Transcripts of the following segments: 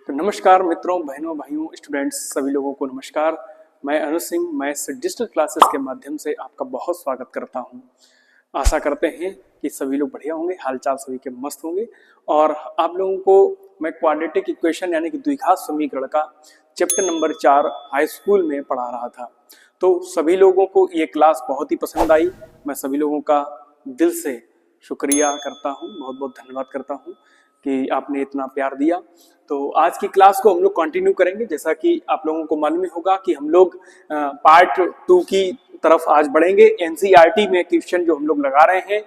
तो नमस्कार मित्रों, बहनों, भाइयों, स्टूडेंट्स सभी लोगों को नमस्कार। मैं अनुज सिंह मैथ्स डिजिटल क्लासेस के माध्यम से आपका बहुत स्वागत करता हूं। आशा करते हैं कि सभी लोग बढ़िया होंगे, हालचाल सभी के मस्त होंगे। और आप लोगों को मैं क्वाड्रेटिक इक्वेशन यानी कि द्विघात समीकरण का चैप्टर नंबर 4 हाई स्कूल में पढ़ा रहा था। तो सभी लोगों को ये क्लास बहुत ही पसंद आई। मैं सभी लोगों का दिल से शुक्रिया करता हूँ, बहुत बहुत धन्यवाद करता हूँ कि आपने इतना प्यार दिया। तो आज की क्लास को हम लोग कंटिन्यू करेंगे। जैसा कि आप लोगों को मालूम ही होगा कि हम लोग पार्ट 2 की तरफ आज बढ़ेंगे। एनसीईआरटी में क्वेश्चन जो हम लोग लगा रहे हैं,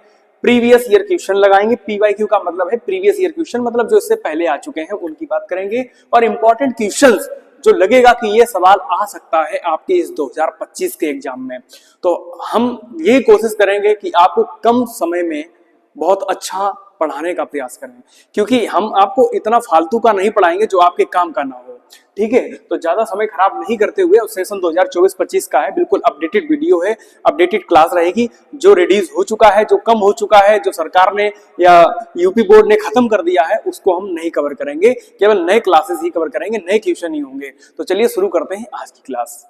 प्रीवियस ईयर क्वेश्चन लगाएंगे। पीवाईक्यू का मतलब है प्रीवियस ईयर क्वेश्चन, मतलब जो इससे पहले आ चुके हैं उनकी बात करेंगे। और इंपॉर्टेंट क्वेश्चंस जो लगेगा कि ये सवाल आ सकता है आपके इस 2025 के एग्जाम में, तो हम ये कोशिश करेंगे कि आपको कम समय में बहुत अच्छा पढ़ाने का प्रयास करें, क्योंकि हम आपको इतना फालतू का नहीं पढ़ाएंगे जो आपके काम का ना हो। ठीक है, तो ज्यादा समय खराब नहीं करते हुए, सेशन 2024-25 का है, बिल्कुल अपडेटेड वीडियो है, अपडेटेड क्लास रहेगी। जो रिलीज हो चुका है, जो कम हो चुका है, जो सरकार ने या यूपी बोर्ड ने खत्म कर दिया है, उसको हम नहीं कवर करेंगे। केवल नए क्लासेस ही कवर करेंगे, नए क्वेश्चन ही होंगे। तो चलिए शुरू करते हैं आज की क्लास।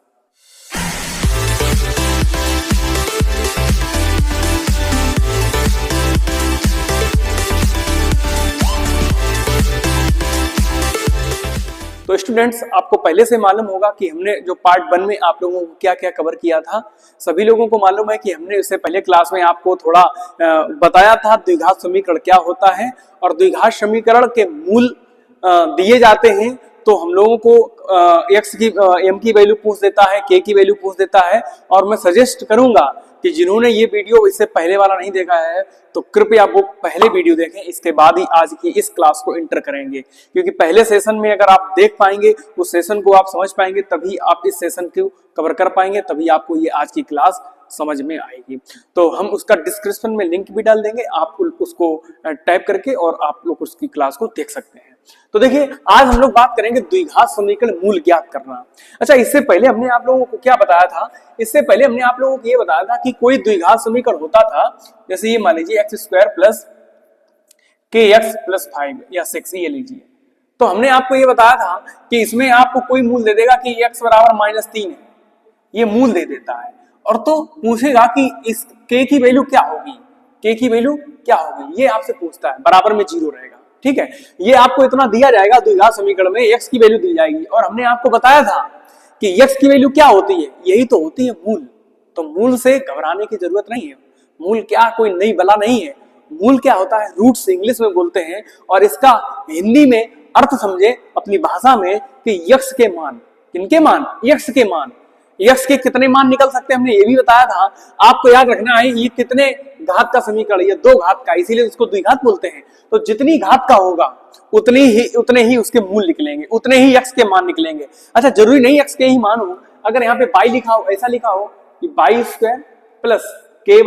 तो स्टूडेंट्स, आपको पहले से मालूम होगा कि हमने जो पार्ट 1 में आप लोगों को क्या क्या कवर किया था। सभी लोगों को मालूम है कि हमने इससे पहले क्लास में आपको थोड़ा बताया था द्विघात समीकरण क्या होता है, और द्विघात समीकरण के मूल दिए जाते हैं तो हम लोगों को एक्स की एम की वैल्यू पूछ देता है, के की वैल्यू पूछ देता है। और मैं सजेस्ट करूंगा कि जिन्होंने ये वीडियो इससे पहले वाला नहीं देखा है तो कृपया वो पहले वीडियो देखें, इसके बाद ही आज की इस क्लास को एंटर करेंगे। क्योंकि पहले सेशन में अगर आप देख पाएंगे, उस सेशन को आप समझ पाएंगे, तभी आप इस सेशन को कवर कर पाएंगे, तभी आपको ये आज की क्लास समझ में आएगी। तो हम उसका डिस्क्रिप्शन में लिंक भी डाल देंगे, आप उसको टाइप करके और आप लोग उसकी क्लास को देख सकते हैं। तो देखिए, आज हम लोग बात करेंगे द्विघात समीकरण मूल ज्ञात करना। अच्छा, इससे पहले हमने आप लोगों को क्या बताया था? इससे पहले हमने आप लोगों को ये बताया था कि कोई द्विघात समीकरण होता था, जैसे ये मान लीजिए x² प्लस kx प्लस 5 या 6, ये लीजिए। तो हमने आपको ये बताया था कि इसमें आपको कोई मूल दे देगा कि x बराबर -3 है, ये मूल दे देता है। और तो पूछेगा कि इस k की वैल्यू क्या होगी, k की वैल्यू क्या होगी, ये आपसे पूछता है। बराबर में 0 रहेगा। ठीक है, ये आपको इतना दिया जाएगा द्विघात समीकरण में, x की वैल्यू दी जाएगी। और हमने आपको बताया था कि x की वैल्यू क्या होती है, यही तो होती है मूल। तो मूल से घबराने की जरूरत नहीं है। मूल क्या कोई नई बला नहीं है। मूल क्या होता है, रूट्स इंग्लिश में बोलते हैं, और इसका हिंदी में अर्थ समझे अपनी भाषा में कि यक्ष के मान। किनके मान? यक्ष के मान। यक्ष के कितने मान निकल सकते हैं हमने ये भी बताया था। आपको याद रखना है, ये कितने घात का समीकरण, ये 2 घात का, इसीलिए इसको द्विघात बोलते हैं। तो जितनी घात का होगा उतने ही उसके मूल निकलेंगे, उतने ही यक्ष के मान निकलेंगे। अच्छा, जरूरी नहीं यक्ष के ही मान हो। अगर यहाँ पे बाई लिखा हो, ऐसा लिखा हो कि y² प्लस ky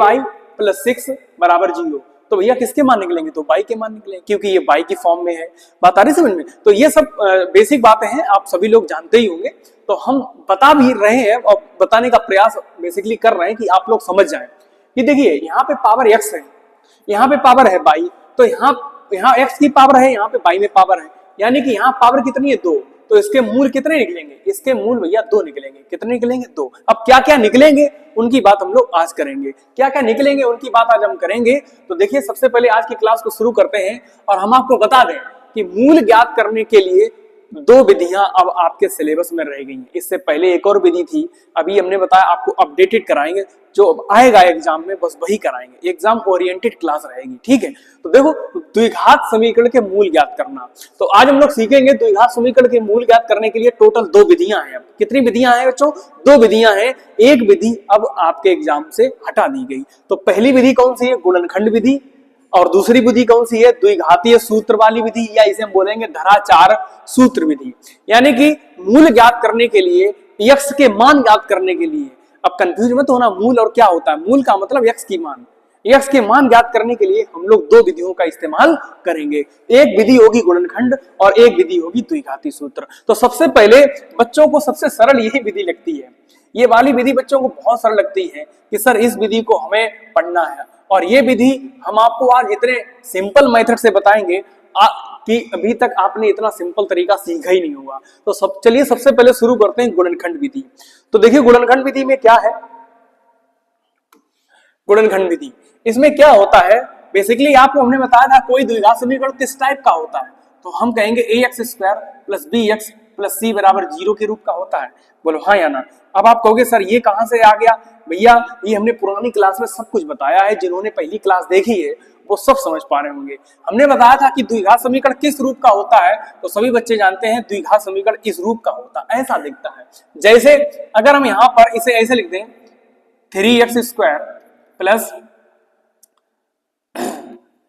प्लस 6 बराबर 0, तो भैया किसके मान निकलेंगे? तो y के मान निकलेंगे, क्योंकि ये y की फॉर्म में है। बात आ रही समझ में? तो ये सब बेसिक बातें हैं, आप सभी लोग जानते ही होंगे। तो हम बता भी रहे हैं और बताने का प्रयास बेसिकली कर रहे हैं कि आप लोग समझ जाएं कि देखिए, यहाँ पे पावर x है, यहाँ पे पावर है y, तो यहाँ x की पावर है, यहाँ पे y में पावर है, यानी कि यहाँ पावर कितनी है? 2। तो इसके मूल कितने निकलेंगे? इसके मूल भैया 2 निकलेंगे। कितने निकलेंगे? 2। अब क्या क्या निकलेंगे उनकी बात हम लोग आज करेंगे। क्या क्या निकलेंगे उनकी बात आज हम करेंगे। तो देखिए, सबसे पहले आज की क्लास को शुरू करते हैं और हम आपको बता दें कि मूल ज्ञात करने के लिए 2 विधियां अब आपके सिलेबस में रह गई हैं। इससे पहले एक और विधि थी, अभी हमने बताया आपको अपडेटेड कराएंगे, जो आएगा एग्जाम में बस वही कराएंगे, एग्जाम ओरिएंटेड क्लास रहेगी। ठीक है, तो देखो, द्विघात समीकरण के मूल ज्ञात करना। तो आज हम लोग सीखेंगे द्विघात समीकरण के मूल ज्ञात करने के लिए टोटल 2 विधियां हैं। कितनी विधियां हैं बच्चों? 2 विधियां हैं। एक विधि अब आपके एग्जाम से हटा दी गई। तो पहली विधि कौन सी है? गुणनखंड विधि। और दूसरी विधि कौन सी है? द्विघातीय सूत्र वाली विधि, या इसे हम बोलेंगे धराचार सूत्र विधि। यानी कि मूल ज्ञात करने के लिए, यक्ष के मान ज्ञात करने के लिए, अब कंफ्यूज मत होना, मूल और क्या होता है। मूल का मतलब यक्ष की मान। यक्ष के मान ज्ञात करने के लिए हम लोग 2 विधियों का इस्तेमाल करेंगे। एक विधि होगी गुणनखंड और एक विधि होगी द्विघाती सूत्र। तो सबसे पहले बच्चों को सबसे सरल यही विधि लगती है। ये वाली विधि बच्चों को बहुत सरल लगती है कि सर इस विधि को हमें पढ़ना है, और ये विधि हम आपको आज इतने सिंपल मेथड से बताएंगे कि अभी तक आपने इतना सिंपल तरीका सीखा ही नहीं होगा। तो चलिए सबसे पहले शुरू करते हैं गुणनखंड विधि। तो देखिए गुणनखंड विधि में क्या है, गुणनखंड विधि इसमें क्या होता है, बेसिकली आपको हमने बताया था कोई द्विघात समीकरण किस टाइप का होता है, तो हम कहेंगे ax square plus bx plus c बराबर 0 के रूप का होता है। बोलो हाँ या ना। अब आप कहोगे सर ये कहां से आ गया, भैया ये हमने पुरानी क्लास में सब कुछ बताया है, जिन्होंने पहली क्लास देखी है वो सब समझ पा रहे होंगे। हमने बताया था कि द्विघात समीकरण किस रूप का होता है, तो सभी बच्चे जानते हैं द्विघात समीकरण इस रूप का होता है, ऐसा दिखता है। जैसे अगर हम यहां पर इसे ऐसे लिख दें 3x स्क्वायर प्लस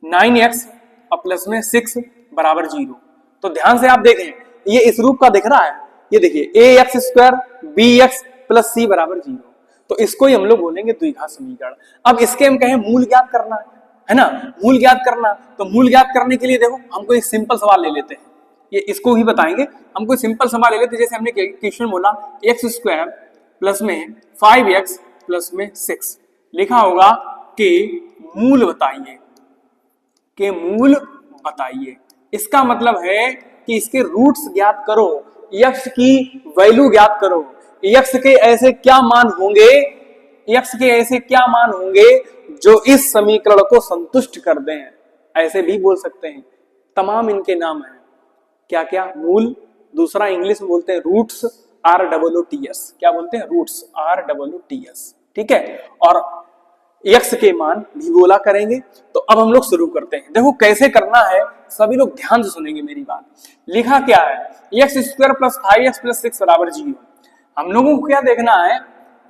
9x और प्लस में 6 बराबर 0, तो ध्यान से आप देखें ये इस रूप का दिख रहा है। ये देखिए ax square bx plus c बराबर 0, तो इसको ही हम लोग बोलेंगे द्विघात समीकरण। अब इसके हम कहें मूल ज्ञात करना है ना, मूल ज्ञात करना, तो मूल ज्ञात करने के लिए देखो हमको एक सिंपल सवाल ले लेते हैं, ये इसको ही बताएंगे। हमको सिंपल सवाल ले लेते हैं, जैसे हमने क्वेश्चन बोला x स्क्वायर प्लस में 5x प्लस में 6, लिखा होगा कि मूल बताइए, के मूल बताइए। इसका मतलब है कि इसके रूट्स ज्ञात करो, x की वैल्यू ज्ञात करो, x के ऐसे क्या मान होंगे, x के ऐसे क्या मान होंगे जो इस समीकरण को संतुष्ट कर दें, ऐसे भी बोल सकते हैं। तमाम इनके नाम हैं, क्या क्या, मूल, दूसरा इंग्लिश में बोलते हैं रूट्स, ROOTS, क्या बोलते हैं, रूट्स ROOTS, ठीक है। और x के मान भी बोला करेंगे। तो अब हम लोग शुरू करते हैं, देखो कैसे करना है, सभी लोग ध्यान से सुनेंगे मेरी बात। लिखा क्या है, x square plus 5x plus 6 बराबर 0। हम लोगों को क्या देखना है,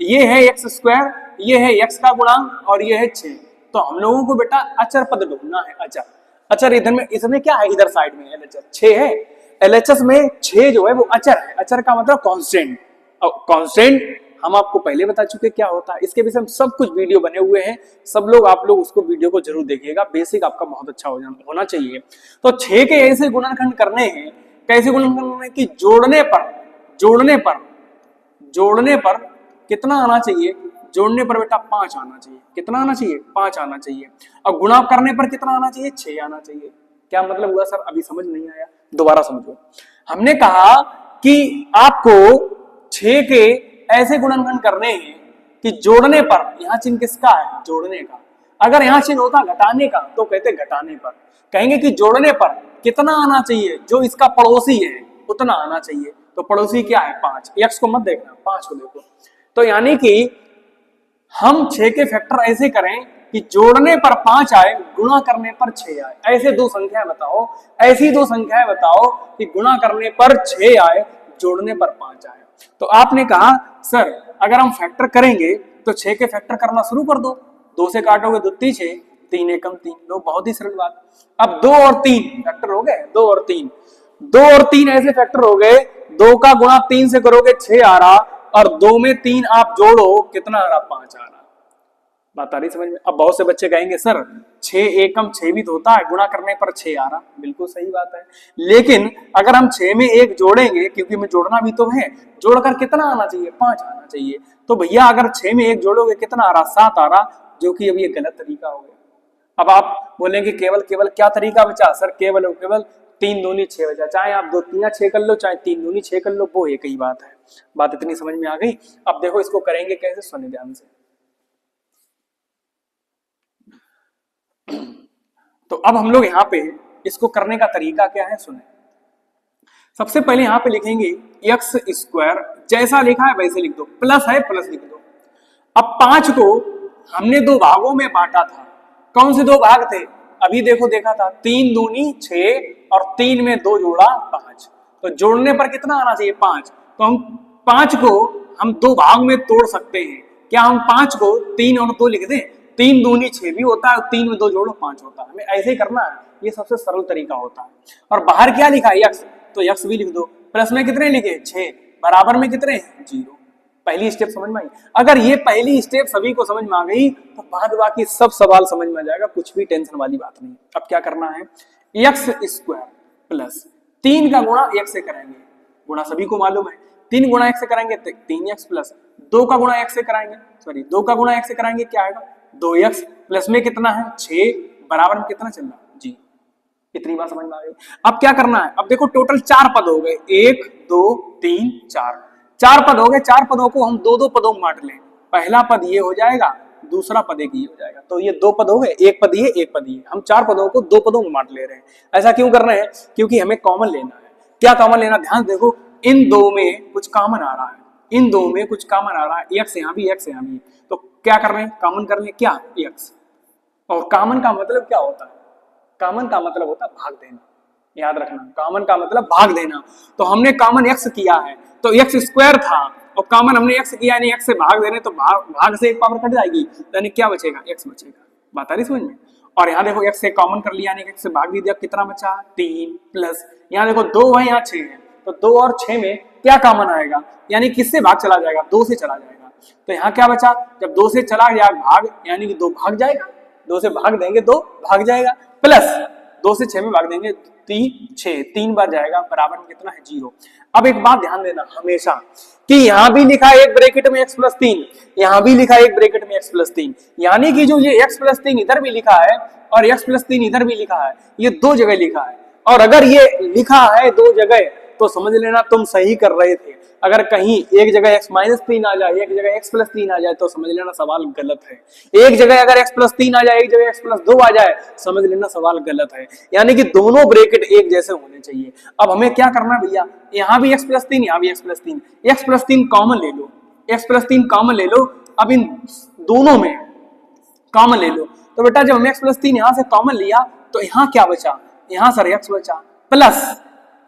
ये है x स्क्वायर, ये है x का गुणांक और ये है 6, तो हम लोगों को बेटा अचर पद ढूंढना है। अचर, अचर इधर में, इसमें क्या है, इधर साइड में LHS 6 है, LHS में 6 जो है वो अचर है। अचर का मतलब कांस्टेंट, और कांस्टेंट हम आपको पहले बता चुके क्या होता है, इसके विषय में सब कुछ वीडियो बने हुए हैं, सब लोग आप लोग उसको वीडियो को जरूर देखिएगा, बेसिक आपका बहुत अच्छा होना चाहिए। तो 6 के ऐसे गुणनखंड करने हैं, कैसे गुणनखंड करने की, जोड़ने पर कितना आना चाहिए, जोड़ने पर बेटा 5 आना चाहिए, कितना आना चाहिए, 5 आना चाहिए। और गुणा करने पर कितना आना चाहिए, 6 आना चाहिए। क्या मतलब हुआ सर, अभी समझ नहीं आया, दोबारा समझो। हमने कहा कि आपको 6 के ऐसे गुणनखंड करने हैं कि जोड़ने पर, यहां चिन्ह किसका है, जोड़ने का, अगर यहां चिन्ह होता घटाने का तो कहते घटाने पर, कहेंगे कि जोड़ने पर कितना आना चाहिए, जो इसका पड़ोसी है उतना आना चाहिए। तो पड़ोसी क्या है, 5, x को मत देखना, 5 को देखो। तो यानी कि हम 6 के फैक्टर ऐसे करें कि जोड़ने पर 5 आए, गुणा करने पर 6 आए। ऐसे दो संख्याएं बताओ, ऐसी दो संख्याएं बताओ कि गुणा करने पर 6 आए, जोड़ने पर 5 आए। तो आपने कहा सर अगर हम फैक्टर करेंगे तो 6 के फैक्टर करना शुरू कर दो, 2 से काटोगे 2 × 6, 3 एकम 3, लो बहुत ही सरल बात। अब 2 और 3 फैक्टर हो गए, 2 और 3 ऐसे फैक्टर हो गए, 2 का गुणा 3 से करोगे 6 आ रहा, और 2 में 3 आप जोड़ो कितना आ रहा, 5 आ रहा। बात आ रही समझ में। अब बहुत से बच्चे कहेंगे सर 6 एकम 6 भी तो होता है, गुणा करने पर 6 आ रहा, बिल्कुल सही बात है, लेकिन अगर हम 6 में 1 जोड़ेंगे, क्योंकि हमें जोड़ना भी तो है, जोड़कर कितना आना चाहिए, 5 आना चाहिए। तो भैया अगर 6 में 1 जोड़ोगे कितना आ रहा, 7 आ रहा, जो कि अब ये गलत तरीका हो गया। अब आप बोलेंगे केवल क्या तरीका बचा सर, केवल 3 दूनी 6 बचा, चाहे आप 2 3 6 कर लो, चाहे 3 दूनी 6 कर लो, वो एक ही बात है। बात इतनी समझ में आ गई। अब देखो इसको करेंगे कैसे, सुनिए ध्यान से। तो अब हम लोग यहाँ पे इसको करने का तरीका क्या है, सुने। सबसे पहले यहाँ पे लिखेंगे x स्क्वायर, जैसा लिखा है वैसे लिख दो, प्लस है प्लस लिख दो। अब 5 को हमने 2 भागों में बांटा था, कौन से 2 भाग थे, अभी देखा था, 3 दूनी 6 और 3 में 2 जोड़ा 5, तो जोड़ने पर कितना आना चाहिए, 5। तो हम 5 को हम 2 भाग में तोड़ सकते हैं, क्या हम 5 को 3 और 2 लिख दें, 3 दूनी 6 भी होता है, और 3 में 2 जोड़ो 5 होता है, हमें ऐसे ही करना है, ये सबसे सरल तरीका होता है। और बाहर क्या लिखा है, x, तो x भी लिख दो, प्लस में कितने लिखे 6, बराबर में कितने 0। पहली स्टेप समझ में आई। अगर ये पहली स्टेप सभी को समझ में आ गई तो बाद बाकी सब सवाल समझ में आ जाएगा, कुछ भी टेंशन वाली बात नहीं। अब क्या करना है, x स्क्वायर प्लस 3 का गुणा 1 से करेंगे, गुणा सभी को मालूम है, 3 गुणा 1 से करेंगे 3x प्लस 2 का गुणा 1 से कराएंगे, 2 का गुणा 1 से कराएंगे क्या आएगा, 2x, प्लस में कितना है 6, बराबर में कितना चल रहा 0। इतनी बात समझ में आ गई। अब क्या करना है, अब देखो टोटल 4 पद हो गए, 1 2 3 4, 4 पद हो गए। 4 पदों को हम दो दो पदों में बांट लें, पहला पद ये हो जाएगा, दूसरा पद एक ये हो जाएगा, तो ये 2 पद हो गए, एक पद ये एक पद ये। हम 4 पदों को 2 पदों में बांट ले रहे हैं। ऐसा क्यों कर रहे हैं, क्योंकि हमें कॉमन लेना है। क्या कॉमन लेना, ध्यान देखो, इन दो में कुछ कॉमन आ रहा है, इन दो में कुछ कॉमन आ रहा है, एक्स यहाँ भी एक्स यहाँ भी, तो क्या कर रहे हैं, कॉमन कर लें क्या, एक्स। और कॉमन का मतलब क्या होता है, कॉमन का मतलब होता है भाग देना, याद रखना, कॉमन का मतलब भाग देना। तो हमने कॉमन एक्स किया है, तो एक्स स्क्वायर था और कॉमन हमने एक्स किया, यानी एक्स से भाग दे रहे, तो भाग से एक पावर कट जाएगी, यानी क्या बचेगा, एक्स बचेगा। बात आ रही समझ में। और यहाँ देखो एक्स से कॉमन कर लिया, यानी एक्स से भाग भी दिया, कितना बचा 3 प्लस यहाँ देखो 2 है, यहाँ 6 है, तो 2 और 6 में क्या कॉमन आएगा, यानी किससे भाग चला जाएगा, 2 से चला जाएगा। तो यहाँ क्या बचा, जब 2 से चला गया भाग, यानी कि 2 भाग जाएगा, 2 से भाग देंगे 2 भाग जाएगा, प्लस 2 से 6 में भाग देंगे 6, 3 बार जाएगा, बराबर में कितना है 0। अब एक बात ध्यान देना हमेशा कि यहां भी लिखा है एक ब्रैकेट में x प्लस 3, यहां भी लिखा है एक ब्रैकेट में x प्लस 3, यानी कि जो ये x प्लस 3 इधर भी लिखा है और x प्लस 3 इधर भी लिखा है, ये 2 जगह लिखा है। और अगर ये लिखा है 2 जगह तो समझ लेना तुम सही कर रहे थे। अगर कहीं एक जगह x माइनस 3 आ जाए, एक जगह x प्लस 3 आ जाए, तो समझ लेना सवाल गलत है। एक जगह अगर x प्लस 3 आ जाए, एक जगह x प्लस 2 आ जाए, समझ लेना सवाल गलत है। यानी कि दोनों ब्रैकेट एक जैसे होने चाहिए। अब हमें क्या करना है भैया, यहाँ भी x प्लस 3, यहाँ भी x plus 3, x plus 3 common ले लो, x प्लस 3 कॉमन ले लो। अब इन दोनों में कॉमन ले लो, तो बेटा जब हमने x प्लस 3 यहाँ से कॉमन लिया, तो यहाँ क्या बचा, यहाँ सर x बचा, प्लस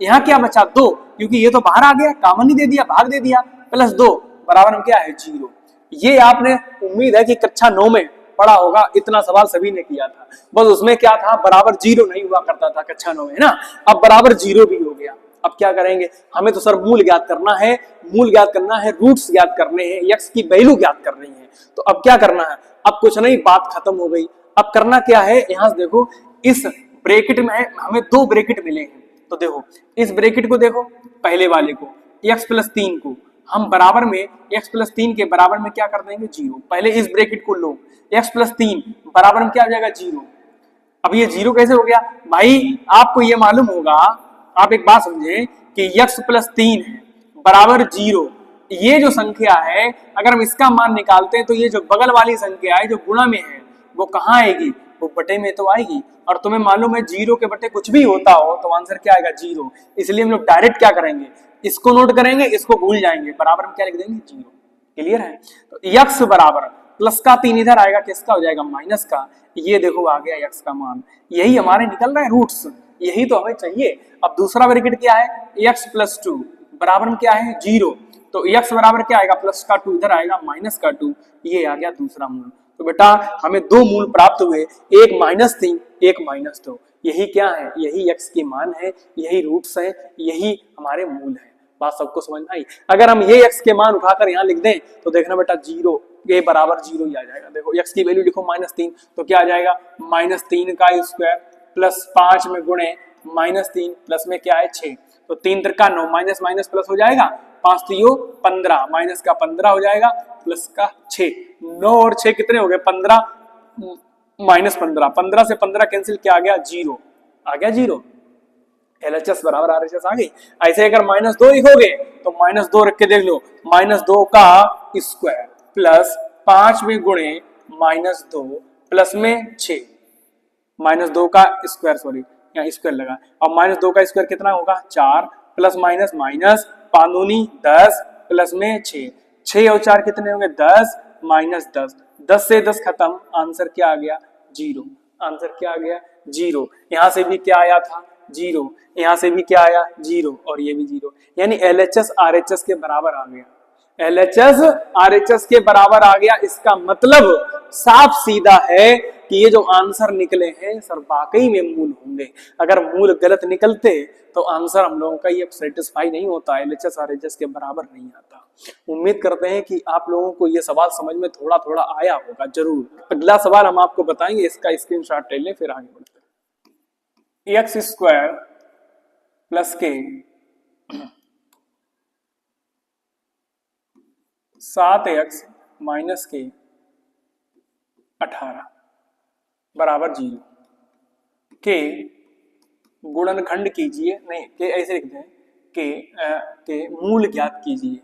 यहाँ क्या बचा 2, क्योंकि ये तो बाहर आ गया, कॉमन ही दे दिया, भाग दे दिया, प्लस 2 बराबर में क्या है 0। ये आपने उम्मीद है कि कक्षा 9 में पढ़ा होगा, इतना सवाल सभी ने किया था, बस उसमें क्या था, बराबर 0 नहीं हुआ करता था कक्षा 9 में, है ना। अब बराबर 0 भी हो गया। अब क्या करेंगे, हमें तो सर मूल ज्ञात करना है, मूल ज्ञात करना है, रूट्स ज्ञात करने हैं, x की वैल्यू ज्ञात करनी है। तो अब क्या करना है, अब कुछ नहीं, बात खत्म हो गई। अब करना क्या है, यहां से देखो, इस ब्रैकेट में हमें 2 ब्रैकेट मिले हैं, तो देखो इस ब्रैकेट को देखो, पहले वाले को x प्लस 3 को हम बराबर में x प्लस 3 के बराबर में क्या कर देंगे 0। पहले इस ब्रैकेट को लो, x प्लस 3 बराबर में क्या हो जाएगा 0। अब ये 0 कैसे हो गया भाई, आपको ये मालूम होगा, आप एक बात समझे कि x प्लस 3 है बराबर 0, ये जो संख्या है अगर हम इसका मान निकालते हैं, तो ये जो बगल वाली संख्या है जो गुणा में है वो कहाँ आएगी, वो बटे में तो आएगी। और तुम्हें मालूम है 0 के बटे कुछ भी होता हो तो आंसर क्या आएगा 0। इसलिए हम लोग डायरेक्ट क्या करेंगे, इसको नोट करेंगे, इसको भूल जाएंगे, बराबर में क्या लिख देंगे 0। क्लियर है। तो x बराबर प्लस का 3 इधर आएगा, किसका हो जाएगा माइनस का, ये देखो आ गया x का मान। यही हमारे निकल रहा है रूट्स, यही तो हमें चाहिए। अब दूसरा ब्रैकेट क्या है, x प्लस 2 बराबर में क्या है 0, तो x बराबर क्या आएगा प्लस का 2 इधर आएगा माइनस का 2, ये आ गया दूसरा मूल। तो बेटा हमें 2 मूल प्राप्त हुए, एक माइनस 3 एक माइनस 2, यही क्या है, यही x के मान है, यही रूट्स है, यही हमारे मूल है। बात सबको समझ में आई। अगर हम ये x के मान उठाकर यहाँ लिख दें तो देखना बेटा 0 ये बराबर 0 ही आ जाएगा। देखो x की वैल्यू लिखो -3, तो क्या आ जाएगा -3 का स्क्वायर प्लस 5 में गुणे -3 प्लस में क्या है 6, तो 3 त्रिका 9, माइनस माइनस प्लस हो जाएगा, 5 3 15, माइनस का 15 हो जाएगा प्लस का 6, 9 और 6 कितने हो गए 15, माइनस 15, 15 से 15 कैंसिल, क्या आ गया 0, आ गया 0। LHS बराबर RHS आ गई। ऐसे अगर -2 लिखोगे तो -2 रख के देख लो, -2 का स्क्वायर प्लस 5 में गुणे -2 प्लस में 6, -2 का स्क्वायर, सॉरी यहाँ स्क्वायर लगा, और -2 का स्क्वायर कितना होगा 4 प्लस माइनस माइनस 5 दूनी 10 प्लस में 6, 6 और 4 कितने होंगे 10 माइनस 10, 10 से 10 खत्म, आंसर क्या आ गया 0। आंसर क्या आ गया 0। यहां से भी क्या आया था 0, यहां से भी क्या आया 0 और ये भी 0, यानी LHS RHS के बराबर आ गया। LHS RHS के बराबर आ गया, इसका मतलब साफ सीधा है कि ये जो आंसर निकले हैं सर वाकई में मूल होंगे। अगर मूल गलत निकलते तो आंसर हम लोगों का ये सेटिस्फाई नहीं होता, LHS RHS के बराबर नहीं आता। उम्मीद करते हैं कि आप लोगों को ये सवाल समझ में थोड़ा थोड़ा आया होगा जरूर। अगला सवाल हम आपको बताएंगे, इसका स्क्रीनशॉट ले लें फिर आगे बढ़ते हैं। x स्क्वायर प्लस के 7x माइनस के 18 बराबर 0 के गुणनखंड कीजिए, नहीं के ऐसे लिखते हैं के मूल ज्ञात कीजिए,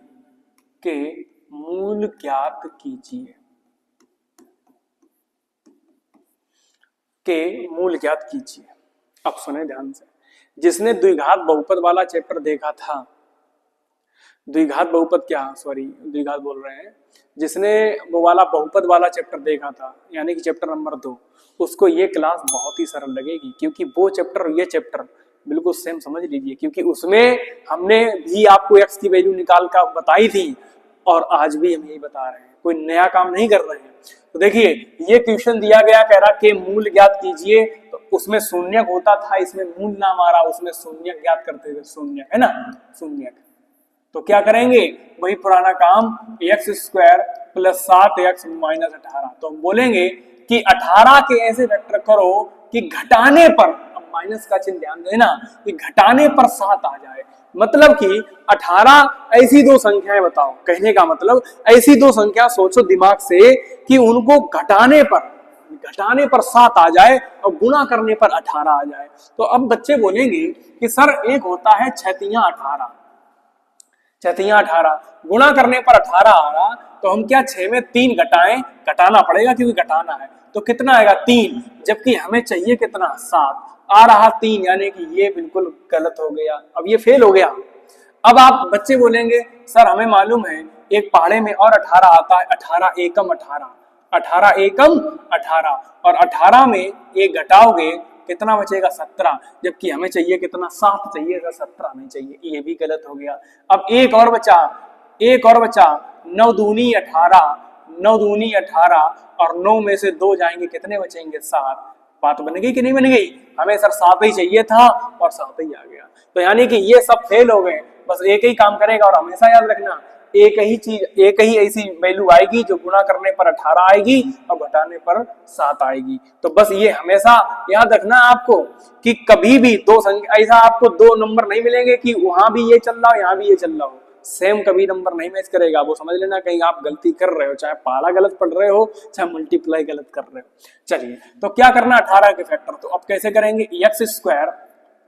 के मूल ज्ञात कीजिए, के मूल ज्ञात कीजिए। अब सुने ध्यान से, जिसने द्विघात बहुपद वाला चैप्टर देखा था, द्विघात बहुपद क्या, सॉरी द्विघात बोल रहे हैं, जिसने वो वाला बहुपद वाला चैप्टर देखा था, यानी कि चैप्टर नंबर 2, उसको ये क्लास बहुत ही सरल लगेगी, क्योंकि वो चैप्टर और ये चैप्टर बिल्कुल सेम समझ लीजिए, क्योंकि उसमें हमने भी आपको एक्स की वैल्यू निकाल कर बताई थी और आज भी हम यही बता रहे हैं, कोई नया काम नहीं कर रहे हैं। तो देखिए ये क्वेश्चन दिया गया, कह रहा कि मूल ज्ञात कीजिए, तो उसमें शून्यक होता था, इसमें मूल नाम आ रहा, उसमें शून्यक ज्ञात करते थे, शून्यक है ना, शून्यक। तो क्या करेंगे, वही पुराना काम, x square plus 7x minus 18। तो हम बोलेंगे कि 18 के ऐसे वेक्टर करो कि घटाने पर, अब माइनस का चिन्ह ध्यान देना, कि घटाने पर 7 आ जाए। मतलब कि 18 ऐसी दो संख्याएं बताओ, कहने का मतलब ऐसी दो संख्या सोचो दिमाग से कि उनको घटाने पर 7 आ जाए और गुणा करने पर 18 आ जाए। तो अब बच्चे बोलेंगे कि सर एक होता है 6 18, 18 गुणा करने पर 18 आ रहा, तो हम क्या 6 में 3 घटाएं, घटाना पड़ेगा क्योंकि घटाना है, तो कितना आएगा 3, जबकि हमें चाहिए कितना 7, आ रहा 3, यानी कि ये बिल्कुल गलत हो गया, अब ये फेल हो गया। अब आप बच्चे बोलेंगे सर हमें मालूम है एक पहाड़े में और 18 आता है, 18 एकम 18, 18 एकम 18, और 18 में एक घटाओगे कितना बचेगा 17, जबकि हमें चाहिए कितना 7 चाहिए, 17 नहीं चाहिए, ये भी गलत हो गया। अब एक और बचा, 9 दूनी 18, 9 दूनी 18 और 9 में से 2 जाएंगे, कितने बचेंगे 7। बात बन गई कि नहीं बन गई, हमें सर 7 ही चाहिए था और 7 ही आ गया। तो यानी कि ये सब फेल हो गए, बस एक ही काम करेगा, और हमेशा याद रखना एक ही चीज, एक ही ऐसी वैल्यू आएगी जो गुणा करने पर 18 आएगी और घटाने पर 7 आएगी। तो बस ये हमेशा याद रखना आपको कि कभी भी दो संख्या, ऐसा आपको 2 नंबर नहीं मिलेंगे कि वहां भी ये चल रहा हो यहाँ भी ये चल रहा हो, सेम कभी नंबर नहीं मैच करेगा। वो समझ लेना कहीं आप गलती कर रहे हो, चाहे पहाड़ा गलत पढ़ रहे हो, चाहे मल्टीप्लाई गलत कर रहे हो। चलिए तो क्या करना 18 के फैक्टर, तो अब कैसे करेंगे, एक्स स्क्वायर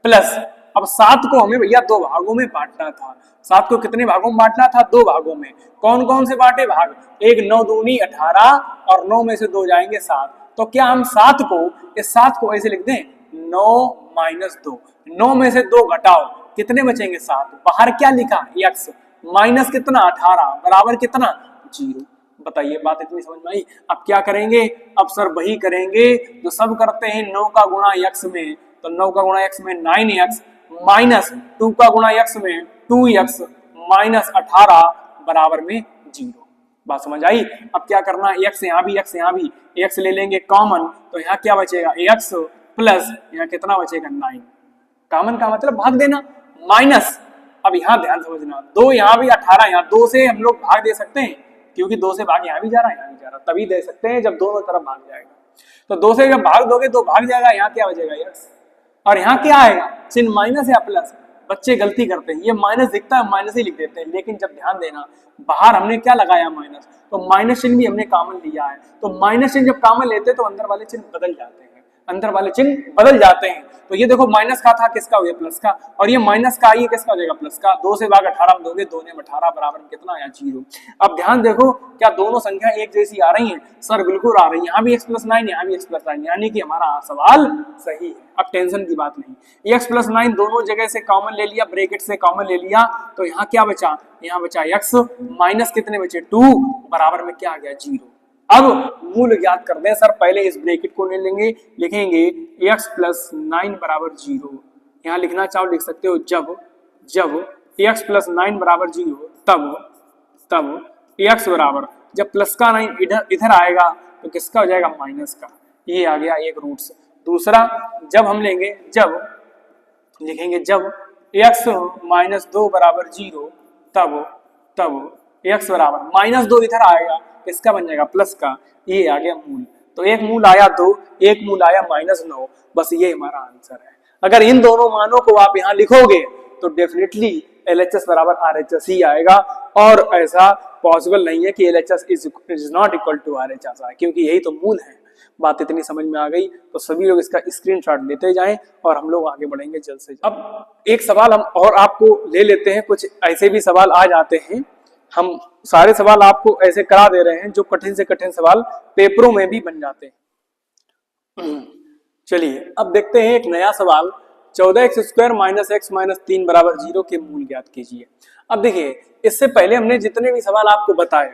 प्लस, अब 7 को हमें भैया 2 भागों में बांटना था, 7 को कितने भागों में बांटना था, 2 भागों में। कौन कौन से बांटे भाग, एक 9 दूनी 18 और 9 में से 2 जाएंगे 7। तो क्या हम 7 को, इस 7 को ऐसे लिख दें 9 माइनस 2, 9 में से 2 घटाओ कितने बचेंगे 7, बाहर क्या लिखा x माइनस कितना 18 बराबर कितना 0। बताइए बात इतनी समझ में आई। अब क्या करेंगे, अब सर वही करेंगे जो सब करते हैं, 9 का गुणा x में, तो 9 का गुणा x में 9x माइनस 2 का गुणा x में 2x माइनस 18 बराबर में 0। बात समझ आई। अब क्या करना, x यहाँ भी x ले लेंगे कॉमन, तो यहाँ क्या बचेगा x प्लस यहाँ कितना बचेगा 9, कॉमन का मतलब भाग देना, माइनस, अब यहाँ ध्यान समझना, 2 यहाँ भी 18, यहाँ 2 से हम लोग भाग दे सकते हैं क्योंकि 2 से भाग यहाँ भी जा रहा है यहाँ भी जा रहा, तभी दे सकते हैं जब दोनों तरफ भाग जाएगा। तो 2 से जब भाग दोगे तो भाग जाएगा, यहाँ क्या बचेगा x, और यहाँ क्या आएगा चिन्ह माइनस या प्लस। बच्चे गलती करते हैं, ये माइनस दिखता है माइनस ही लिख देते हैं, लेकिन जब ध्यान देना बाहर हमने क्या लगाया माइनस, तो माइनस चिन्ह भी हमने कॉमन लिया है, तो माइनस चिन्ह जब कॉमन लेते हैं तो अंदर वाले चिन्ह बदल जाते हैं, अंदर वाले चिन्ह बदल जाते हैं। तो ये देखो माइनस का था, किसका हो गया प्लस का, और ये माइनस का आई है, किसका हो जाएगा प्लस का। 2 से भाग 18 में दोगे, 2 ने 18 बराबर में कितना आया 0। अब ध्यान देखो क्या दोनों संख्या एक जैसी आ रही हैं, सर बिल्कुल आ रही है, यहाँ भी x प्लस 9 यहाँ भी x प्लस 9, यानी कि हमारा सवाल सही है। अब टेंशन की बात नहीं, x प्लस 9 दोनों जगह से कॉमन ले लिया, ब्रैकेट से कॉमन ले लिया, तो यहाँ क्या बचा, यहाँ बचा x माइनस कितने बचे 2 बराबर में क्या आ गया 0। अब मूल ज्ञात कर दें सर, पहले इस ब्रैकेट को ले लेंगे, लिखेंगे x प्लस 9 बराबर 0, यहाँ लिखना चाहो लिख सकते हो, जब x प्लस 9 बराबर 0 तब x बराबर, जब प्लस का 9 इधर आएगा तो किसका हो जाएगा माइनस का, ये आ गया एक रूट्स। दूसरा जब हम लेंगे, जब लिखेंगे जब x माइनस 2 बराबर 0 तब x बराबर माइनस 2 इधर आएगा, किसका बन जाएगा प्लस का, ये आ गया मूल। तो एक मूल आया 2, एक मूल आया -9, बस ये हमारा आंसर है। अगर इन दोनों मानों को आप यहाँ लिखोगे तो डेफिनेटली LHS बराबर RHS ही आएगा, और ऐसा पॉसिबल नहीं है कि LHS is not equal to RHS आए, क्योंकि यही तो मूल है। बात इतनी समझ में आ गई तो सभी लोग इसका स्क्रीनशॉट लेते जाएं और हम लोग आगे बढ़ेंगे जल्द से जल्द। अब एक सवाल हम और आपको ले लेते हैं, कुछ ऐसे भी सवाल आ जाते हैं, हम सारे सवाल आपको ऐसे करा दे रहे हैं जो कठिन से कठिन सवाल पेपरों में भी बन जाते हैं। चलिए अब देखते हैं एक नया सवाल, 14x² - x - 3 = 0 के मूल ज्ञात कीजिए। अब देखिए इससे पहले हमने जितने भी सवाल आपको बताए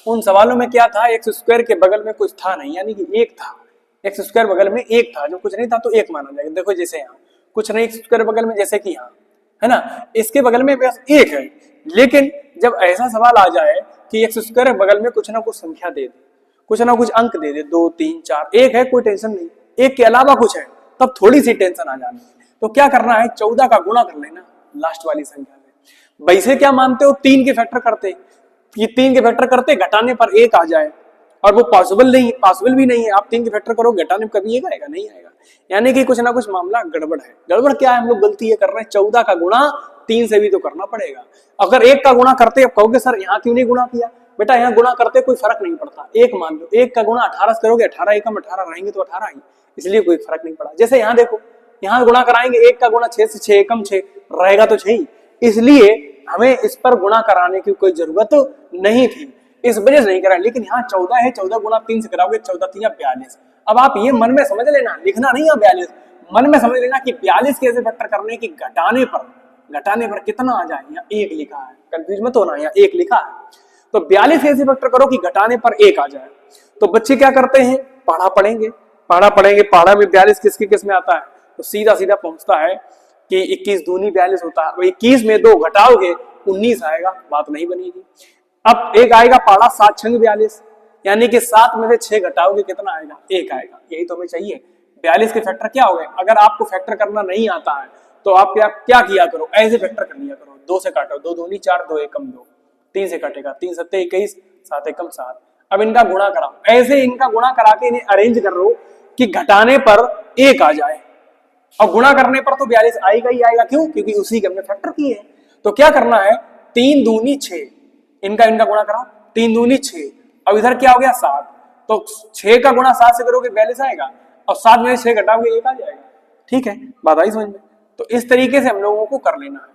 उन सवालों में क्या था, x² के बगल में कुछ था नहीं, यानी कि एक था, x² बगल में एक था, जो कुछ नहीं था तो एक माना जाएगा। देखो जैसे यहाँ कुछ नहीं x² बगल में, जैसे कि यहाँ है ना, इसके बगल में बस एक है। लेकिन जब ऐसा सवाल आ जाए कि x² बगल में कुछ ना कुछ संख्या दे दे, कुछ ना कुछ अंक दे दे, 2 3 4, एक है कोई टेंशन नहीं, एक के अलावा कुछ है तब थोड़ी सी टेंशन आ जानी है। तो क्या करना है, 14 का गुणा कर लेना लास्ट वाली संख्या से। वैसे क्या मानते हो, 3 के फैक्टर करते, ये 3 के फैक्टर करते घटाने पर 1 आ जाए, और वो पॉसिबल भी नहीं है। आप 3 के फैक्टर करो घटाने पर कभी 1 आएगा? नहीं आएगा। यानी कि कुछ ना कुछ मामला गड़बड़ है। गड़बड़ क्या है, हम लोग गलती ये कर रहे हैं, 14 का गुणा 3 से भी तो करना पड़ेगा। अगर 1 का गुणा करते, अब कहोगे सर यहाँ क्यों नहीं गुणा किया, बेटा यहाँ गुणा करते कोई फर्क नहीं पड़ता। 1 मान लो, 1 का गुणा 18 से करोगे, 18 एकम 18 रहेंगे तो 18 ही, इसलिए कोई फर्क नहीं पड़ा। जैसे यहाँ देखो, यहाँ गुणा कराएंगे, 1 का गुणा 6 से 6 एकम 6 रहेगा तो 6 ही, इसलिए हमें इस पर गुणा कराने की कोई जरूरत नहीं थी, इस वजह से नहीं करा। लेकिन यहाँ 14 है, 14 गुणा 3 से कराओगे, 14 3 42। अब आप ये मन में समझ लेना, लिखना नहीं है 42, मन में समझ लेना कि 42 कैसे फैक्टर करने की घटाने पर कितना आ जाए। यहाँ 1 लिखा है, कंफ्यूज मत होना, यहाँ 1 लिखा है। तो 42 कैसे फैक्टर करो कि घटाने पर 1 आ जाए। तो बच्चे क्या करते हैं, पढ़ा पढ़ेंगे, पढ़ा में 42 किसके किस में आता है, तो सीधा सीधा पहुंचता है कि 21 दूनी 42 होता है। 21 में 2 घटाओगे 19 आएगा, बात नहीं बनेगी। अब एक आएगा पाड़ा 7 छंग 42, यानी कि 7 में से 6 घटाओगे कितना आएगा, 1 आएगा। यही तो हमें चाहिए। 42 के फैक्टर क्या हो गए, अगर आपको फैक्टर करना नहीं आता है तो आप क्या किया करो, ऐसे फैक्टर कर लिया करो। 2 से काटो, 2 दूनी 4, 2 एकम 2, 3 से कटेगा, 3 सत्ते 21, 7 एकम 7। अब इनका गुणा कराओ, ऐसे इनका गुणा करा के इन्हें अरेंज कर लो कि घटाने पर 1 आ जाए, और गुणा करने पर तो 42 आएगा ही आएगा। क्यों, क्योंकि उसी के हमने फैक्टर किए हैं। तो क्या करना है, 3 दूनी 6, इनका गुणा कराओ, 3 दूनी 6, अब इधर क्या हो गया 7, तो 6 का गुणा 7 से करोगे 42 आएगा, और 7 में 6 घटाओगे 1 आ जाएगा। ठीक है, बात आई समझ में। तो इस तरीके से हम लोगों को कर लेना है।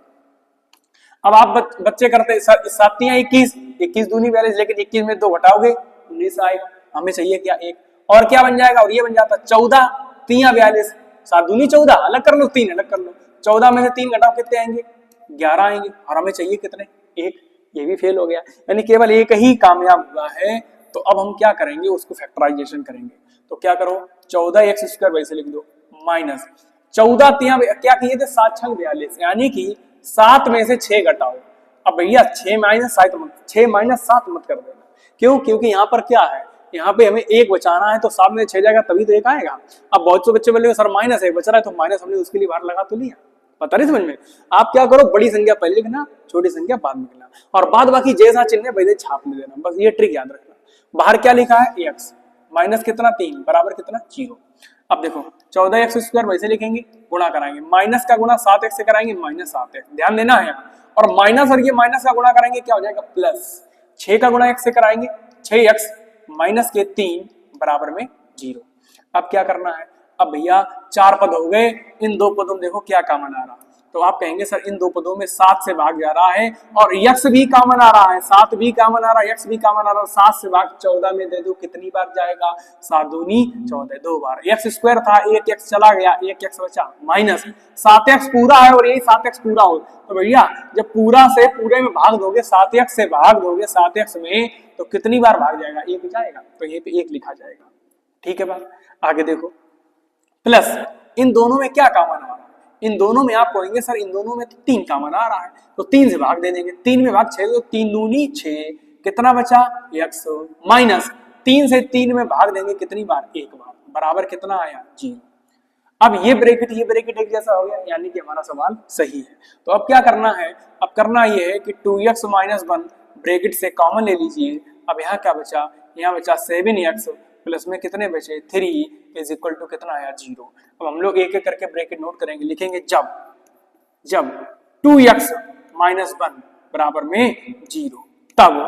अब आप बच्चे करते 7 3 21, 21 दूनी 42, लेकिन 21 में 2 घटाओगे 19 आएगा। हमें चाहिए क्या, 1, और क्या बन जाएगा, और ये बन जाता 14 3 42, 7 दूनी 14, अलग कर लो, 3 अलग कर लो, 14 में से 3 घटाओ कितने आएंगे, 11 आएंगे, और हमें चाहिए कितने, 1। ये भी फेल हो गया, यानी केवल 1 ही कामयाब हुआ है। तो अब हम क्या करेंगे, उसको फैक्टराइजेशन करेंगे। तो क्या करो, 14x² वैसे लिख दो, माइनस 14 क्या किए थे, 7 छंग 42, यानी कि 7 में से 6 घटाओ। अब भैया 6 माइनस 7 मत कर देना। क्यों, क्योंकि यहाँ पर क्या है, यहाँ पे हमें 1 बचाना है, तो 7 में 6 जाएगा तभी तो 1 आएगा। अब बहुत से बच्चे बोलेंगे सर माइनस 1 बच रहा है, तो माइनस हमने उसके लिए बाहर लगा तो लिया। पता नहीं समझ में। आप क्या करो, बड़ी संख्या पहले लिखना, छोटी संख्या बाद में लिखना, और बाद बाकी जैसा चिन्ह है वैसे छाप ले देना। बस ये ट्रिक याद रखना। बाहर क्या लिखा है, x माइनस कितना 3 बराबर कितना 0। अब देखो 14x² वैसे लिखेंगे, गुणा कराएंगे, माइनस का गुणा 7x से कराएंगे, माइनस 7x, ध्यान देना है यहाँ। और माइनस और ये माइनस का गुणा कराएंगे, क्या हो जाएगा, प्लस 6 का गुणा x से कराएंगे, 6x माइनस के 3 बराबर में 0। अब क्या करना है, अब भैया 4 पद हो गए, इन 2 पदों में देखो क्या कॉमन आ रहा। तो आप कहेंगे सर इन 2 पदों में 7 से भाग जा रहा है, और x भी कॉमन आ रहा है, 7 भी कॉमन आ रहा है, x भी कॉमन आ रहा है। 7 से भाग 14 में दे दो, कितनी बार जाएगा, 7 दूनी 14, 2 बार। x² था, 1x चला गया, 1x बचा, माइनस 7x पूरा है, और यही 7x पूरा हो। तो भैया जब पूरा से पूरे में भाग दोगे, 7x से भाग दोगे 7x में, तो कितनी बार भाग जाएगा, 1 जाएगा। तो यहीं पे 1 लिखा जाएगा। ठीक है बात, आगे देखो, प्लस इन दोनों में क्या कॉमन आ रहा है, इन दोनों में आप कहेंगे सर इन दोनों में तो 3 कॉमन आ रहा है, तो 3 से भाग दे देंगे, 3 में भाग 6, तो 3 दूनी 6, कितना बचा x, माइनस 3 से 3 में भाग देंगे कितनी बार, 1 बार, बराबर कितना आया 0। अब ये ब्रैकेट एक जैसा हो गया, यानी कि हमारा सवाल सही है। तो अब क्या करना है, अब करना ये है कि 2x - 1 ब्रैकेट से कॉमन ले लीजिए। अब यहाँ क्या बचा, यहाँ बचा 7x प्लस में कितने बचे 3 इज इक्वल टू कितना आया 0। अब हम लोग एक एक करके ब्रैकेट नोट करेंगे, लिखेंगे जब 2x - 1 बराबर में 0, तब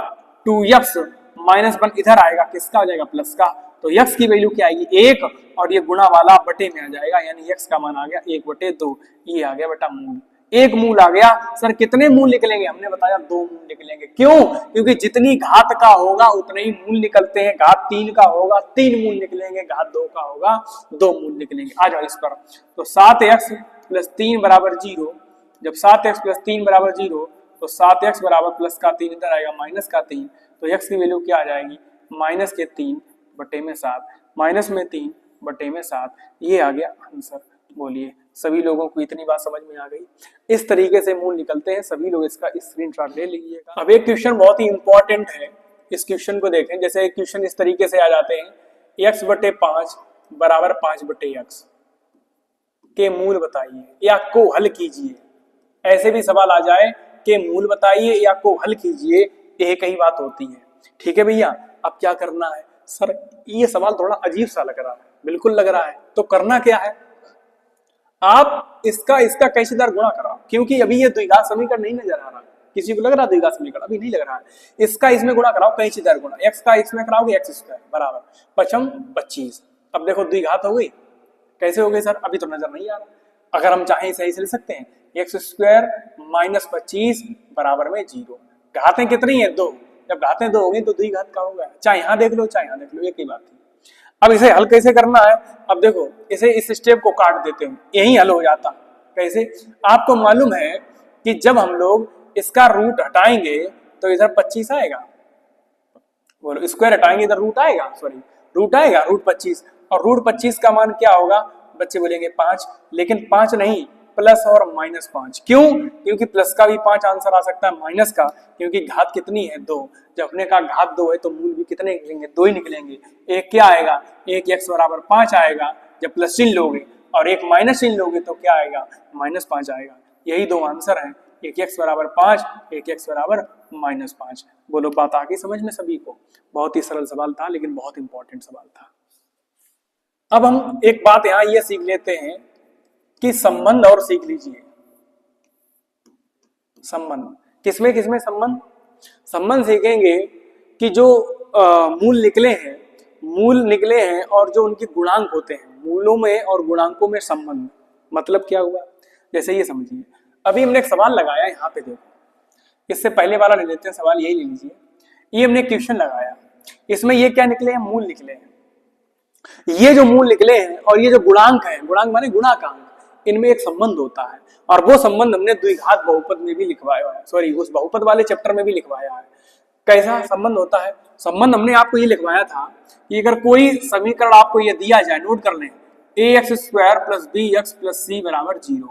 2x -1 इधर आएगा, किसका आ जाएगा, प्लस का। तो x की वैल्यू क्या आएगी 1 और ये गुणा वाला बटे में आ जाएगा, यानी x का मान आ गया 1/2। ये आ गया बेटा मूल, एक मूल आ गया। सर कितने मूल निकलेंगे, हमने बताया 2 मूल निकलेंगे। क्यों, क्योंकि जितनी घात का होगा उतने ही मूल निकलते हैं। घात 3 का होगा 3 मूल निकलेंगे, घात 2 का होगा 2 मूल निकलेंगे। आ जाओ इस पर। तो 7x + 3 = 0। जब 7x + 3 = 0 तो 7x = प्लस का 3 इधर आएगा माइनस का 3। तो x की वैल्यू क्या आ जाएगी, -3/7, -3/7। ये आ गया आंसर। बोलिए सभी लोगों को इतनी बात समझ में आ गई। इस तरीके से मूल निकलते हैं, सभी लोग इसका स्क्रीनशॉट ले लीजिएगा। अब एक क्वेश्चन बहुत ही इंपॉर्टेंट है, इस क्वेश्चन को देखें। जैसे एक क्वेश्चन इस तरीके से आ जाते हैं, x/5 = 5/x के मूल बताइए या को हल कीजिए। ऐसे भी सवाल आ जाए कि मूल बताइए या को हल कीजिए, एक ही बात होती है। ठीक है भैया, अब क्या करना है। सर ये सवाल थोड़ा अजीब सा लग रहा है, बिल्कुल लग रहा है, तो करना क्या है, आप इसका कैचीदार गुणा कराओ, क्योंकि अभी ये द्विघात समीकरण नहीं नजर आ रहा। किसी को लग रहा द्विघात समीकरण, अभी नहीं लग रहा है। इसका इसमें गुणा कराओ, कैचीदार गुणा। x का इसमें कराओगे x² बराबर 5×25। अब देखो द्विघात हो गई, कैसे हो गई सर, अभी तो नजर नहीं आ रहा। अगर हम चाहें सही से लिख सकते हैं, x² - 25 = 0। घातें कितनी है, 2। जब घातें 2 होगी तो द्विघात का होगा, चाहे यहां देख लो चाहे यहां देख लो, एक ही बात थी। अब इसे हल कैसे करना है, अब देखो इसे इस स्टेप को काट देते हैं, यही हल हो जाता। कैसे, आपको मालूम है कि जब हम लोग इसका रूट हटाएंगे तो इधर 25 आएगा, बोलो स्क्वायर हटाएंगे इधर रूट आएगा, सॉरी रूट आएगा, रूट 25। और रूट 25 का मान क्या होगा, बच्चे बोलेंगे 5, लेकिन 5 नहीं, प्लस और -5। क्यों, क्योंकि प्लस का भी 5 आंसर आ सकता है, माइनस का, क्योंकि घात कितनी है 2। जब अपने का घात 2 है तो मूल भी कितने निकलेंगे, 2 ही निकलेंगे। एक क्या आएगा, एक x = 5 आएगा जब प्लस चिन्ह लोगे, और एक माइनस चिन्ह लोगे तो क्या आएगा, -5 आएगा। यही 2 आंसर हैं, एक x = 5, एक x = -5। बोलो बात आ गई समझ में सभी को। बहुत ही सरल सवाल था, लेकिन बहुत इंपॉर्टेंट सवाल था। अब हम एक बात यहां ये सीख लेते हैं कि संबंध, और सीख लीजिए संबंध। किसमें किसमें संबंध, संबंध सीखेंगे कि जो मूल निकले हैं और जो उनके गुणांक होते हैं, मूलों में और गुणांकों में संबंध। मतलब क्या हुआ, जैसे ये समझिए, अभी हमने एक सवाल लगाया, यहाँ पे देखो, इससे पहले वाला ले लेते हैं सवाल, यही ले लीजिए। ये हमने क्वेश्चन लगाया, इसमें ये क्या निकले हैं, मूल निकले हैं। ये जो मूल निकले हैं और ये जो गुणांक है, गुणांक माने गुणांक, इनमें एक संबंध होता है, और वो संबंध हमने द्विघात बहुपद में भी लिखवाया है, सॉरी उस बहुपद वाले चैप्टर में भी लिखवाया है। कैसा संबंध होता है, संबंध हमने आपको ये लिखवाया था कि अगर कोई समीकरण आपको ये दिया जाए, नोट कर लें, ax² + bx + c = 0,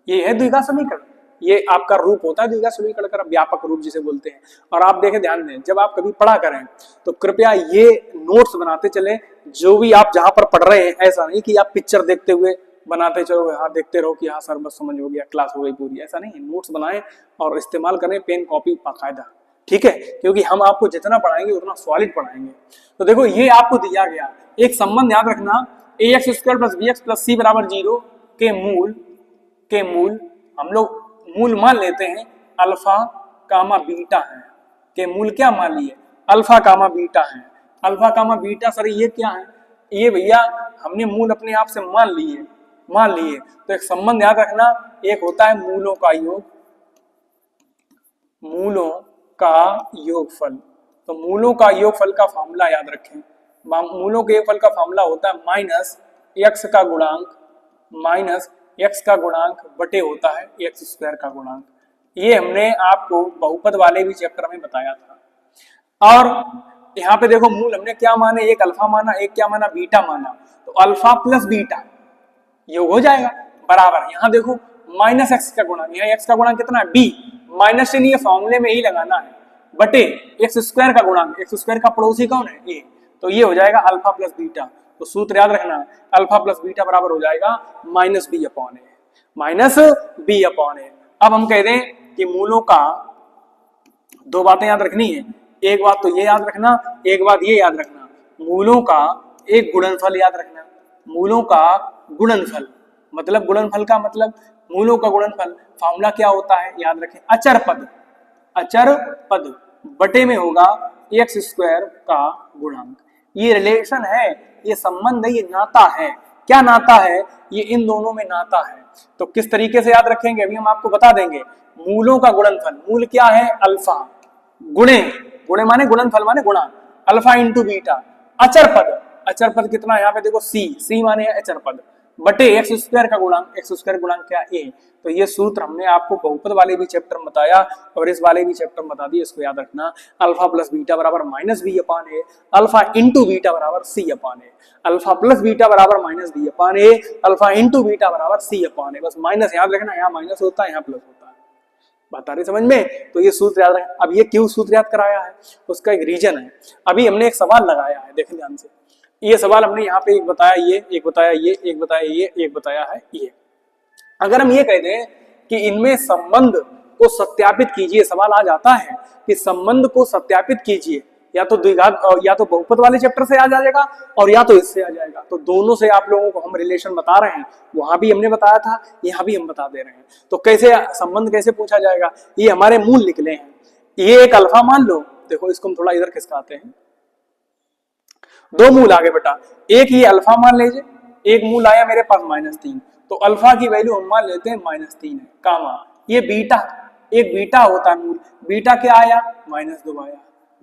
ये है द्विघात समीकरण। ये आपका रूप होता है द्विघात समीकरण का, व्यापक रूप जिसे बोलते हैं। और आप देखें, ध्यान दें, जब आप कभी पढ़ा करें तो कृपया ये नोट्स बनाते चलें, जो भी आप जहां पर पढ़ रहे हैं। ऐसा नहीं कि आप पिक्चर देखते हुए बनाते चलो, हाँ देखते रहो कि हाँ सर बस समझ हो गया, क्लास हो गई पूरी, ऐसा नहीं। नोट्स बनाएं और इस्तेमाल करें पेन कॉपी बाकायदा, ठीक है, क्योंकि हम आपको जितना पढ़ाएंगे उतना सॉलिड पढ़ाएंगे। तो देखो ये आपको दिया गया एक संबंध, याद रखना, ax² + bx + c = 0 के मूल हम लोग मूल मान लेते हैं अल्फा कामा बीटा है, के मूल क्या मान लिए, अल्फा कामा बीटा है। अल्फा कामा बीटा सर ये क्या है, ये भैया हमने मूल अपने आप से मान लिए। तो एक संबंध याद रखना, एक होता है मूलों का योगफल। तो मूलों का योगफल का फॉर्मूला याद रखें। मूलों के योगफल का फॉर्मूला होता है -x का गुणांक बटे होता है x² का गुणांक। ये हमने आपको बहुपद वाले भी चैप्टर में बताया था। और यहाँ पे देखो मूल हमने क्या माने, एक अल्फा माना, एक क्या माना, बीटा माना। तो अल्फा प्लस बीटा योग हो जाएगा बराबर, यहाँ देखो -x का गुणांक, यहाँ x का गुणांक कितना है, b, माइनस चिन्ह ये फॉर्मूले में ही लगाना है, बटे x² का गुणांक, x² का पड़ोसी कौन है, a। तो ये हो जाएगा अल्फा प्लस बीटा। तो सूत्र याद रखना, अल्फा प्लस बीटा बराबर हो जाएगा -b/a। अब हम कह दें कि मूलों का, दो बातें याद रखनी है, एक बात तो ये याद रखना, एक बात ये याद रखना, मूलों का एक गुणनफल याद रखना। मूलों का गुणनफल मतलब, गुणनफल का मतलब मूलों का गुणनफल फॉर्मूला क्या होता है याद रखें, अचर पद बटे में होगा एक्स स्क्वायर का गुणांक। ये रिलेशन है, ये संबंध है, ये नाता है। क्या नाता है? ये इन दोनों में नाता है। तो किस तरीके से याद रखेंगे अभी हम आपको बता देंगे। मूलों का गुणनफल, मूल क्या है? अल्फा, गुणे, गुणे माने गुणनफल माने गुणा, अल्फा इंटू बीटा, अचर पद, अचर पद कितना है यहाँ पे देखो सी, सी माने है अचर पद, बटे एक्स स्क्वायर का गुणांक, एक्स स्क्वायर गुणांक क्या? ए। तो ये सूत्र हमने आपको बहुपद वाले भी चैप्टर में बताया और इस वाले भी चैप्टर में बता दिया, इसको याद रखना। अल्फा प्लस बीटा बराबर माइनस बी अपान ए, अल्फा इंटू बीटा बराबर सी अपान ए, अल्फा प्लस बीटा बराबर माइनस बी अपान ए, अल्फा इंटू बीटा बराबर सी अपान ए। बस माइनस याद रखना, यहाँ माइनस होता है यहाँ प्लस होता है। बात आ रही समझ में? तो ये सूत्र याद रखें। अब ये क्यों सूत्र याद कराया है उसका एक रीजन है। अभी हमने एक सवाल लगाया है, देखें ध्यान से। ये सवाल हमने यहाँ पे एक बताया ये, एक बताया ये, एक बताया ये, एक बताया है ये। अगर हम ये कह दें कि इनमें संबंध को सत्यापित कीजिए, सवाल आ जाता है कि संबंध को सत्यापित कीजिए, या तो द्विघात या तो बहुपद वाले चैप्टर से आ जाएगा और या तो इससे आ जाएगा। तो दोनों से आप लोगों को हम रिलेशन बता रहे हैं, वहां भी हमने बताया था, यहाँ भी हम बता दे रहे हैं। तो कैसे संबंध कैसे पूछा जाएगा? ये हमारे मूल निकले हैं। ये एक अल्फा मान लो, देखो इसको हम थोड़ा इधर खिसकाते हैं। दो मूल आगे बेटा, एक ये अल्फा मान लीजिए, एक मूल आया मेरे पास -3, तो अल्फा की वैल्यू हम मान लेते हैं -3 है, कामा ये बीटा, एक बीटा होता है मूल, बीटा क्या आया? -2 आया।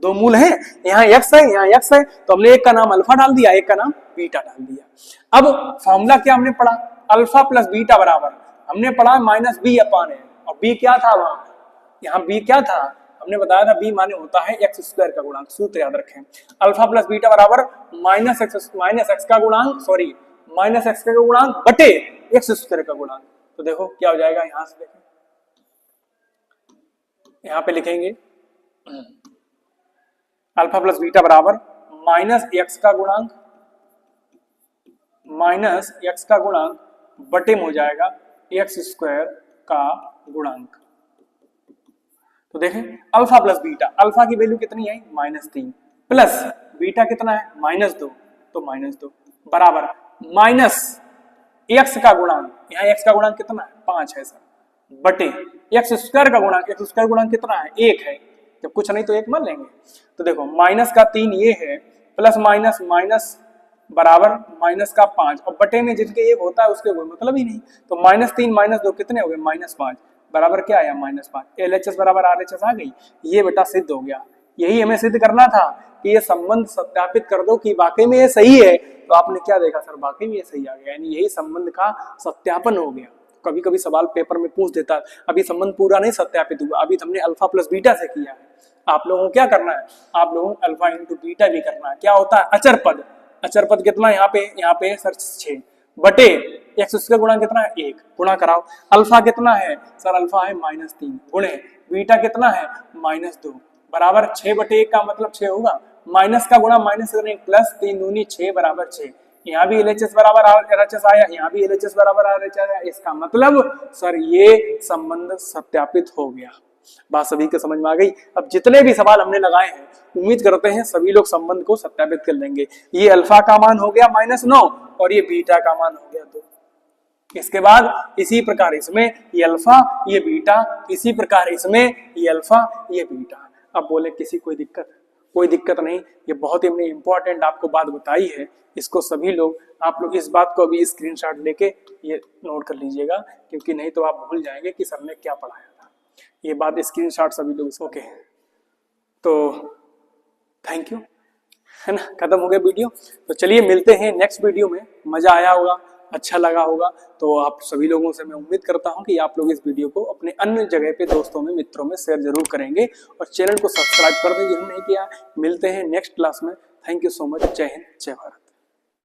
दो मूल है, यहाँ x है, यहाँ x है, तो हमने एक का नाम अल्फा डाल दिया, एक का नाम बीटा डाल दिया। अब फॉर्मूला क्या हमने पढ़ा? अल्फा प्लस बीटा बराबर हमने पढ़ा -b अपान ए, और b क्या था वहां? यहाँ b क्या था? हमने बताया था b माने होता है एक्स स्क्वायर का गुणांक। सूत्र याद रखें, अल्फा प्लस बीटा बराबर माइनस एक्स का गुणांक, सॉरी माइनस एक्स का गुणांक बटे एक्स स्क्वायर का गुणांक। तो देखो क्या हो जाएगा, यहां से देखें, यहां पे लिखेंगे अल्फा प्लस बीटा बराबर माइनस एक्स का गुणांक, माइनस एक्स का गुणांक बटे में हो जाएगा एक्स स्क्वायर का गुणांक। तो देखें अल्फा प्लस बीटा, अल्फा की वैल्यू कितनी है? -3, प्लस बीटा कितना है? -2, तो -2 बराबर माइनस एक्स का गुणांक, यहाँ एक्स का गुणांक कितना है? 5 है सर, बटे एक्स स्क्वायर का गुणांक, एक्स स्क्वायर गुणांक कितना है? 1 है, जब कुछ नहीं तो 1 मान लेंगे। तो देखो माइनस का 3 ये है, प्लस माइनस माइनस बराबर माइनस का 5, और बटे में जिसके 1 होता है उसके कोई मतलब ही नहीं। तो -3 -2 कितने हो गए? -5 बराबर क्या आया? -5। LHS बराबर RHS आ गई। ये बेटा सिद्ध हो गया। यही हमें सिद्ध करना था कि ये संबंध सत्यापित कर दो कि वाकई में ये सही है। तो आपने क्या देखा सर? वाकई में ये सही आ गया, यानी यही संबंध का सत्यापन हो गया। कभी कभी सवाल पेपर में पूछ देता है, अभी संबंध पूरा नहीं सत्यापित हुआ, अभी हमने अल्फा प्लस बीटा से किया है। आप लोगों को क्या करना है? आप लोगों को अल्फा इंटू बीटा भी करना है। क्या होता है? अचर पद, अचर पद कितना यहाँ पे सर 6 बटे एक्स स्क्वायर गुणा कितना है? 1, गुणा कराओ। अल्फा कितना है सर? अल्फा है -3 गुणे बीटा कितना है? -2 बराबर 6 बटे 1 का मतलब 6 होगा, माइनस का गुणा माइनस करने प्लस 3 दूनी 6 बराबर 6। यहाँ भी LHS बराबर RHS आया, यहाँ भी LHS बराबर RHS आया। इसका मतलब सर ये संबंध सत्यापित हो गया। बात सभी को समझ में आ गई? अब जितने भी सवाल हमने लगाए हैं उम्मीद करते हैं सभी लोग संबंध को सत्यापित कर लेंगे। ये अल्फा का मान हो गया -9 और ये बीटा का मान हो गया 2। इसके बाद इसी प्रकार इसमें ये अल्फा ये बीटा, इसी प्रकार इसमें ये अल्फा ये बीटा। अब बोले किसी कोई दिक्कत? कोई दिक्कत नहीं। ये बहुत ही हमने इंपॉर्टेंट आपको बात बताई है, इसको सभी लोग आप लोग इस बात को अभी स्क्रीनशॉट लेके ये नोट कर लीजिएगा, क्योंकि नहीं तो आप भूल जाएंगे कि सर ने क्या पढ़ाया था। ये बात स्क्रीनशॉट सभी लोग। ओके, तो थैंक यू, है ना, खत्म हो गया वीडियो। तो चलिए मिलते हैं नेक्स्ट वीडियो में। मजा आया होगा, अच्छा लगा होगा, तो आप सभी लोगों से मैं उम्मीद करता हूं कि आप लोग इस वीडियो को अपने अन्य जगह पे दोस्तों में मित्रों में शेयर जरूर करेंगे और चैनल को सब्सक्राइब कर दें जिन्होंने नहीं किया। मिलते हैं नेक्स्ट क्लास में। Thank you so much. जय हिंद, जय भारत।